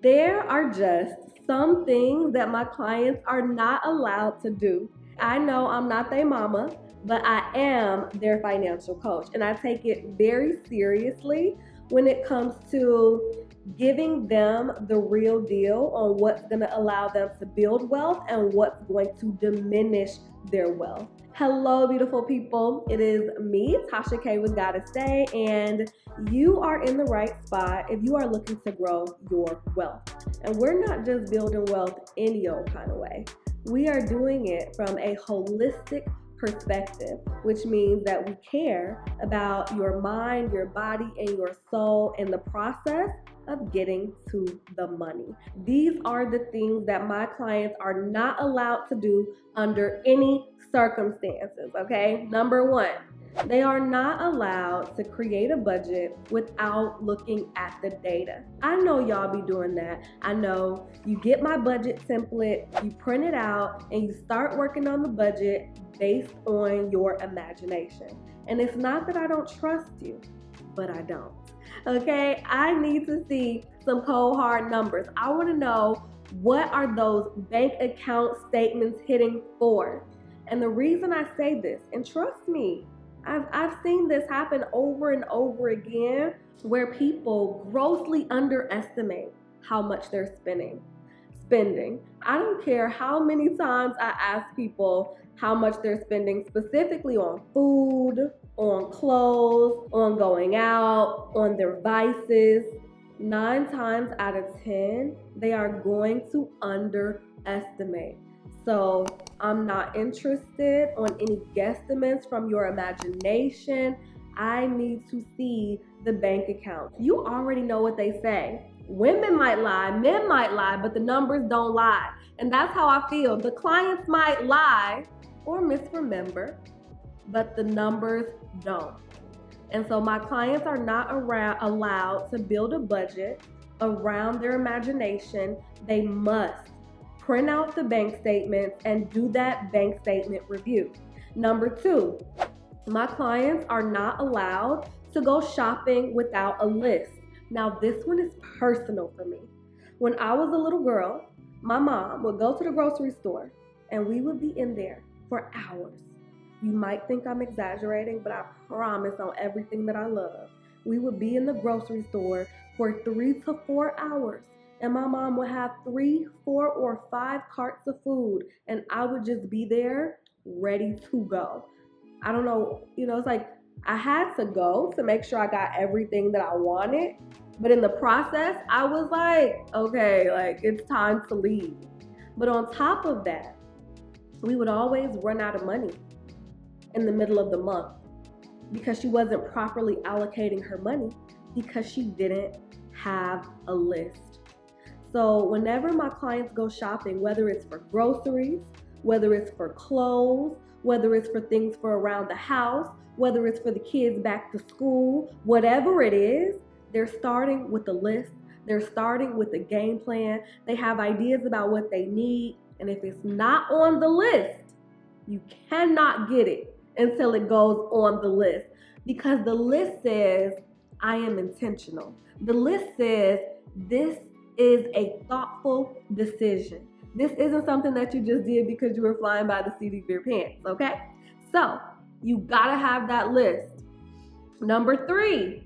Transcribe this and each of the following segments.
There are just some things that my clients are not allowed to do. I know I'm not their mama, but I am their financial coach. And I take it very seriously when it comes to giving them the real deal on what's going to allow them to build wealth and what's going to diminish their wealth. Hello, beautiful people. It is me, Tasha K with Goddess Day, and you are in the right spot if you are looking to grow your wealth. And we're not just building wealth any old kind of way. We are doing it from a holistic perspective, which means that we care about your mind, your body, and your soul in the process of getting to the money. These are the things that my clients are not allowed to do under any circumstances, okay? Number one, they are not allowed to create a budget without looking at the data. I know y'all be doing that. I know you get my budget template, you print it out, and you start working on the budget based on your imagination. And it's not that I don't trust you, but I don't. Okay, I need to see some cold hard numbers. I want to know, what are those bank account statements hitting for? And the reason I say this, and trust me, I've seen this happen over and over again, where people grossly underestimate how much they're spending. I don't care how many times I ask people how much they're spending specifically on food, on clothes, on going out, on their vices. 9 times out of 10, they are going to underestimate. So I'm not interested on any guesstimates from your imagination. I need to see the bank account. You already know what they say. Women might lie, men might lie, but the numbers don't lie. And that's how I feel. The clients might lie or misremember, but the numbers don't. And so my clients are not allowed to build a budget around their imagination. They must print out the bank statements and do that bank statement review. Number 2, my clients are not allowed to go shopping without a list. Now, this one is personal for me. When I was a little girl, my mom would go to the grocery store and we would be in there for hours. You might think I'm exaggerating, but I promise on everything that I love. We would be in the grocery store for 3 to 4 hours. And my mom would have 3, 4, or 5 carts of food. And I would just be there ready to go. I don't know, it's like I had to go to make sure I got everything that I wanted. But in the process, I was like, okay, like it's time to leave. But on top of that, we would always run out of money in the middle of the month because she wasn't properly allocating her money because she didn't have a list. So whenever my clients go shopping, whether it's for groceries, whether it's for clothes, whether it's for things for around the house, whether it's for the kids back to school, whatever it is, they're starting with a list. They're starting with a game plan. They have ideas about what they need. And if it's not on the list, you cannot get it until it goes on the list. Because the list says, I am intentional. The list says, this is a thoughtful decision. This isn't something that you just did because you were flying by the seat of your pants, okay? So you gotta have that list. Number 3,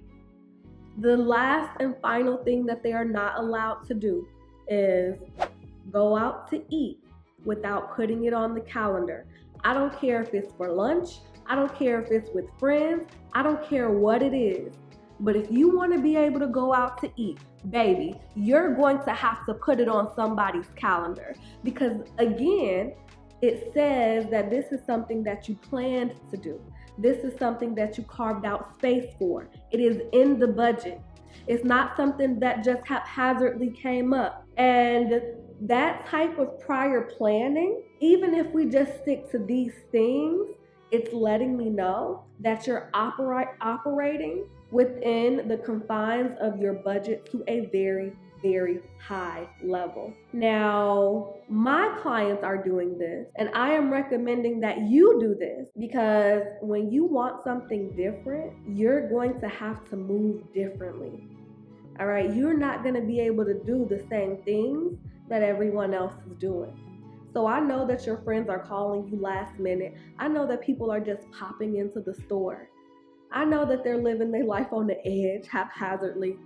the last and final thing that they are not allowed to do is go out to eat without putting it on the calendar. I don't care if it's for lunch. I don't care if it's with friends. I don't care what it is. But if you want to be able to go out to eat, baby, you're going to have to put it on somebody's calendar. Because again, it says that this is something that you planned to do. This is something that you carved out space for. It is in the budget. It's not something that just haphazardly came up. And that type of prior planning, even if we just stick to these things, it's letting me know that you're operating within the confines of your budget to a very, very high level. Now, my clients are doing this, and I am recommending that you do this because when you want something different, you're going to have to move differently. All right, you're not going to be able to do the same things that everyone else is doing. So I know that your friends are calling you last minute. I know that people are just popping into the store. I know that they're living their life on the edge haphazardly,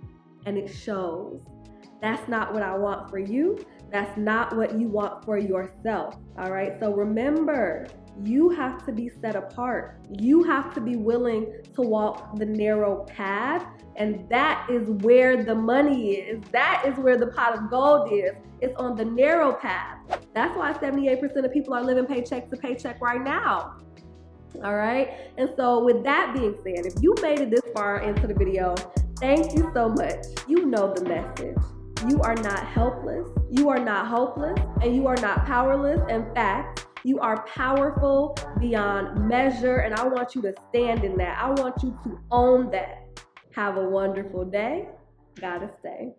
and it shows. That's not what I want for you. That's not what you want for yourself. All right. So remember, you have to be set apart. You have to be willing to walk the narrow path. And that is where the money is. That is where the pot of gold is. It's on the narrow path. That's why 78% of people are living paycheck to paycheck right now. All right. And so with that being said, if you made it this far into the video, thank you so much. You know the message. You are not helpless. You are not hopeless, and you are not powerless. In fact, you are powerful beyond measure, and I want you to stand in that. I want you to own that. Have a wonderful day. Gotta stay.